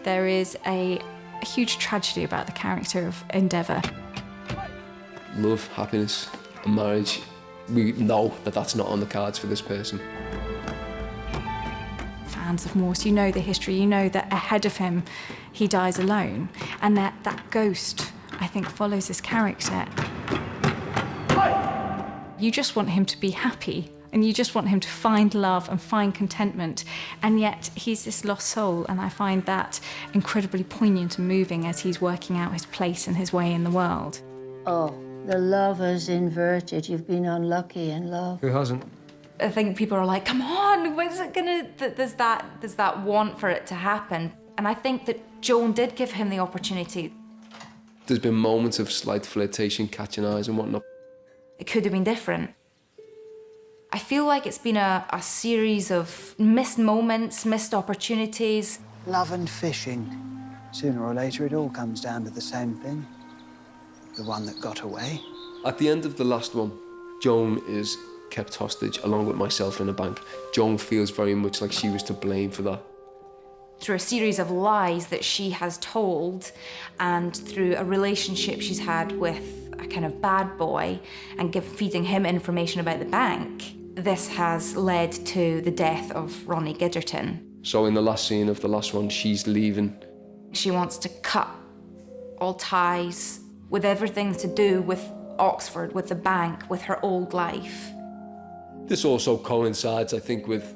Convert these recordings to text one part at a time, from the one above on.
There is a huge tragedy about the character of Endeavour. Love, happiness and marriage, we know that that's not on the cards for this person. Fans of Morse, you know the history, you know that ahead of him he dies alone, and that ghost, I think, follows his character. You just want him to be happy, and you just want him to find love and find contentment, and yet he's this lost soul, and I find that incredibly poignant and moving as he's working out his place and his way in the world. Oh, the lover's inverted. You've been unlucky in love. Who hasn't? I think people are like, come on, when's it gonna... There's that want for it to happen. And I think that Joan did give him the opportunity. There's been moments of slight flirtation, catching eyes and whatnot. It could have been different. I feel like it's been a series of missed moments, missed opportunities. Love and fishing. Sooner or later, it all comes down to the same thing. The one that got away. At the end of the last one, Joan is kept hostage along with myself in a bank. Joan feels very much like she was to blame for that. Through a series of lies that she has told, and through a relationship she's had with a kind of bad boy and feeding him information about the bank, this has led to the death of Ronnie Gidgerton. So in the last scene of the last one, she's leaving. She wants to cut all ties with everything to do with Oxford, with the bank, with her old life. This also coincides, I think, with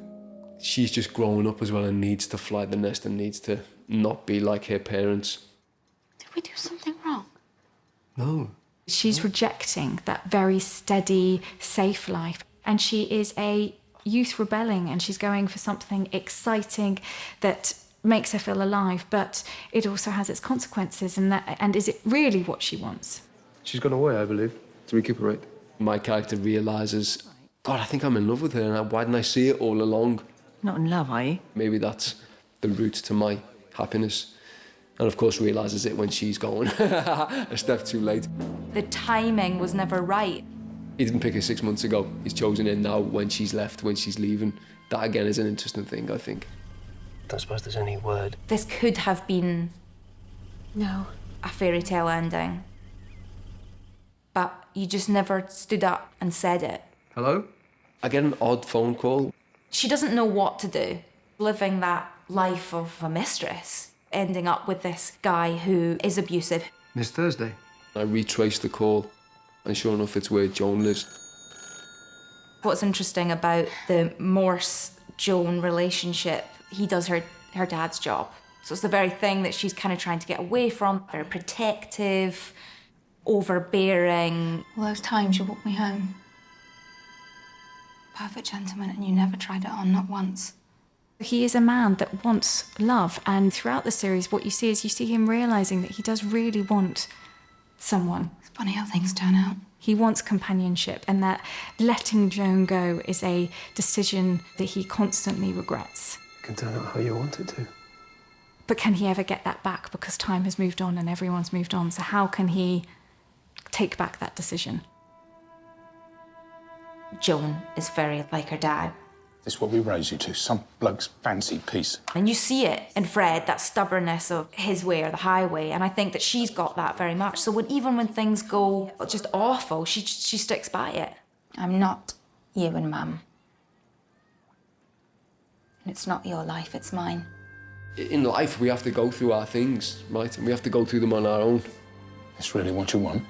she's just growing up as well and needs to fly the nest and needs to not be like her parents. Did we do something wrong? No. She's rejecting that very steady, safe life, and she is a youth rebelling, and she's going for something exciting that makes her feel alive, but it also has its consequences, and is it really what she wants? She's gone away, I believe, to recuperate. My character realises, God, I think I'm in love with her, and why didn't I see it all along? Not in love, are you? Maybe that's the route to my happiness. And of course realises it when she's going a step too late. The timing was never right. He didn't pick her 6 months ago. He's chosen her now when she's left, when she's leaving. That again is an interesting thing, I think. Don't suppose there's any word. This could have been No. a fairy tale ending. But you just never stood up and said it. Hello? I get an odd phone call. She doesn't know what to do, living that life of a mistress, ending up with this guy who is abusive. Miss Thursday. I retraced the call, and sure enough, it's where Joan lives. What's interesting about the Morse-Joan relationship, he does her dad's job. So it's the very thing that she's kind of trying to get away from. Very protective, overbearing. All those times you walked me home. Perfect gentleman, and you never tried it on, not once. He is a man that wants love, and throughout the series what you see is you see him realising that he does really want someone. It's funny how things turn out. He wants companionship, and that letting Joan go is a decision that he constantly regrets. It can turn out how you want it to. But can he ever get that back? Because time has moved on and everyone's moved on, so how can he take back that decision? Joan is very like her dad. This is what we raise you to, some bloke's fancy piece. And you see it in Fred, that stubbornness of his way or the highway, and I think that she's got that very much. So even when things go just awful, she sticks by it. I'm not you and Mum. And it's not your life, it's mine. In life, we have to go through our things, right? And we have to go through them on our own. That's really what you want?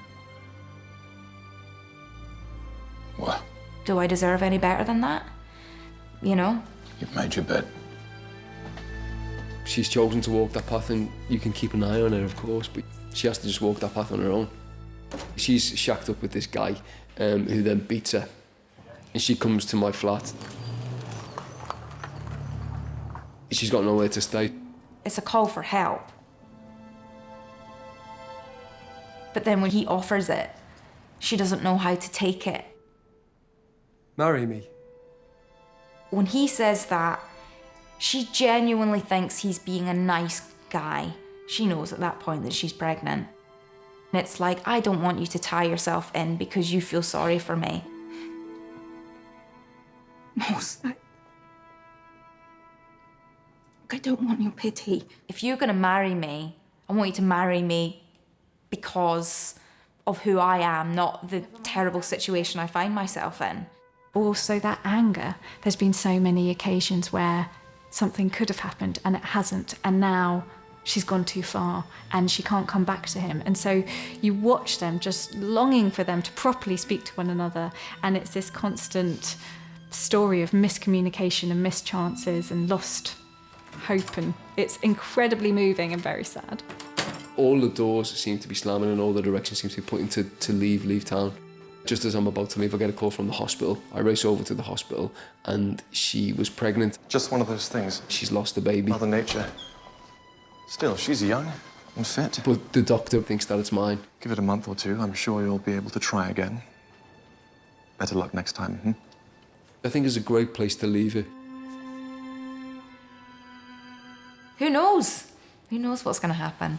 Well, Do I deserve any better than that? You know? you've made your bed. She's chosen to walk that path, and you can keep an eye on her, of course, but she has to just walk that path on her own. She's shacked up with this guy who then beats her, and she comes to my flat. She's got nowhere to stay. It's a call for help. But then when he offers it, she doesn't know how to take it. Marry me. When he says that, she genuinely thinks he's being a nice guy. She knows at that point that she's pregnant. And it's like, I don't want you to tie yourself in because you feel sorry for me. Morse, Look, I don't want your pity. If you're going to marry me, I want you to marry me because of who I am, not the terrible situation I find myself in. Also that anger. There's been so many occasions where something could have happened and it hasn't, and now she's gone too far and she can't come back to him. And so you watch them just longing for them to properly speak to one another, and it's this constant story of miscommunication and mischances and lost hope, and it's incredibly moving and very sad. All the doors seem to be slamming and all the directions seem to be pointing to leave town. Just as I'm about to leave, I get a call from the hospital. I race over to the hospital and she was pregnant. Just one of those things. She's lost the baby. Mother Nature. Still, she's young and fit. But the doctor thinks that it's mine. Give it a month or two, I'm sure you'll be able to try again. Better luck next time, I think it's a great place to leave it. Who knows? Who knows what's going to happen?